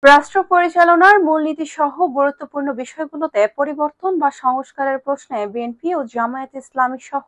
রাষ্ট্র পরিচালনার মূলনীতি সহ গুরুত্বপূর্ণ বিষয়গুলোতে পরিবর্তন বা সংস্কারের প্রশ্নে বিএনপি ও জামায়াতে ইসলামী সহ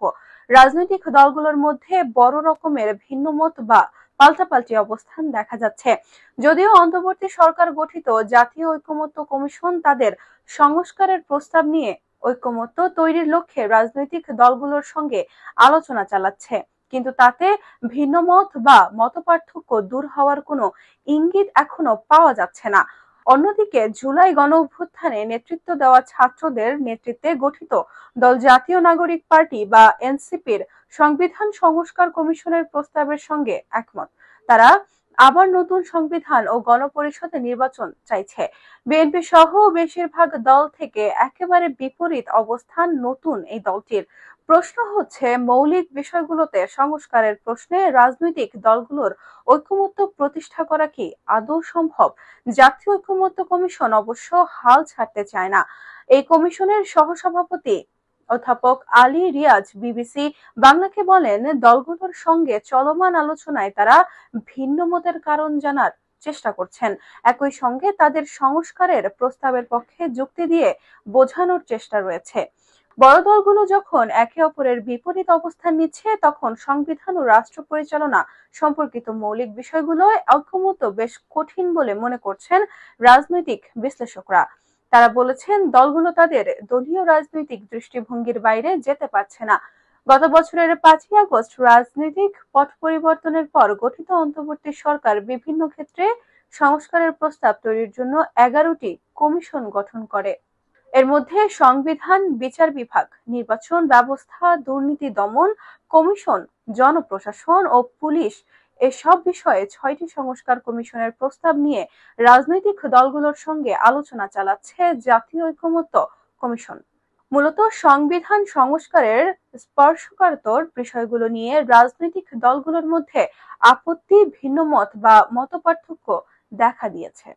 রাজনৈতিক দলগুলোর মধ্যে বড় রকমের ভিন্নমত বা পাল্টাপাল্টি অবস্থান দেখা যাচ্ছে। যদিও অন্তর্বর্তী সরকার গঠিত জাতীয় ঐকমত্য কমিশন তাদের সংস্কারের প্রস্তাব নিয়ে ঐকমত্য তৈরির লক্ষ্যে রাজনৈতিক দলগুলোর সঙ্গে আলোচনা চালাচ্ছে, কিন্তু তাতে ভিন্নমত বা মতপার্থক্য দূর হওয়ার কোনো ইঙ্গিত এখনো পাওয়া যাচ্ছে না। অন্যদিকে জুলাই গণঅভ্যুত্থানে নেতৃত্ব দেওয়া ছাত্রদের নেতৃত্বে গঠিত দল জাতীয় নাগরিক পার্টি বা এনসিপির সংবিধান সংস্কার কমিশনের প্রস্তাবের সঙ্গে একমত। তারা আবার নতুন সংবিধান ও গণপরিষদে নির্বাচন চাইছে। বিএনপি সহ বেশিরভাগ দল থেকে একেবারে বিপরীত অবস্থান নতুন এই দলটির। প্রশ্ন হচ্ছে, মৌলিক বিষয়গুলোতে সংস্কারের প্রশ্নে রাজনৈতিক দলগুলোর ঐকমত্য প্রতিষ্ঠা করা কি আদৌ সম্ভব? জাতীয় ঐকমত্য কমিশন অবশ্য হাল ছাড়তে চায় না। এই কমিশনের সহসভাপতি অধ্যাপক আলী রিয়াজ বিবিসি বাংলাকে বলেন, দলগুলোর সঙ্গে চলমান আলোচনায় তারা ভিন্ন মতের কারণ জানার চেষ্টা করছেন। একই সঙ্গে তাদের সংস্কারের প্রস্তাবের পক্ষে যুক্তি দিয়ে বোঝানোর চেষ্টা রয়েছে। বড় দলগুলো যখন একে অপরের বিপরীত অবস্থান নিচ্ছে, তখন সংবিধান ও রাষ্ট্র পরিচালনা সম্পর্কিত মৌলিক বিষয়গুলোয় ঐকমত্য বেশ কঠিন বলে মনে করছেন রাজনৈতিক বিশ্লেষকরা। তারা বলেছেন, দলগুলো তাদের দলীয় রাজনৈতিক দৃষ্টিভঙ্গির বাইরে যেতে পারছে না। গত বছরের 5ই আগস্ট রাজনৈতিক পট পরিবর্তনের পর গঠিত অন্তর্বর্তী সরকার বিভিন্ন ক্ষেত্রে সংস্কারের প্রস্তাব তৈরির জন্য 11টি কমিশন গঠন করে। এর মধ্যে সংবিধান, বিচার বিভাগ, নির্বাচন ব্যবস্থা, দুর্নীতি দমন কমিশন, জনপ্রশাসন ও পুলিশ এসব বিষয়ে 6টি সংস্কার কমিশনের প্রস্তাব নিয়ে রাজনৈতিক দলগুলোর সঙ্গে আলোচনা চালাচ্ছে জাতীয় ঐকমত্য কমিশন। মূলত সংবিধান সংস্কারের স্পর্শকাতর বিষয়গুলো নিয়ে রাজনৈতিক দলগুলোর মধ্যে আপত্তি, ভিন্নমত বা মতপার্থক্য দেখা দিয়েছে।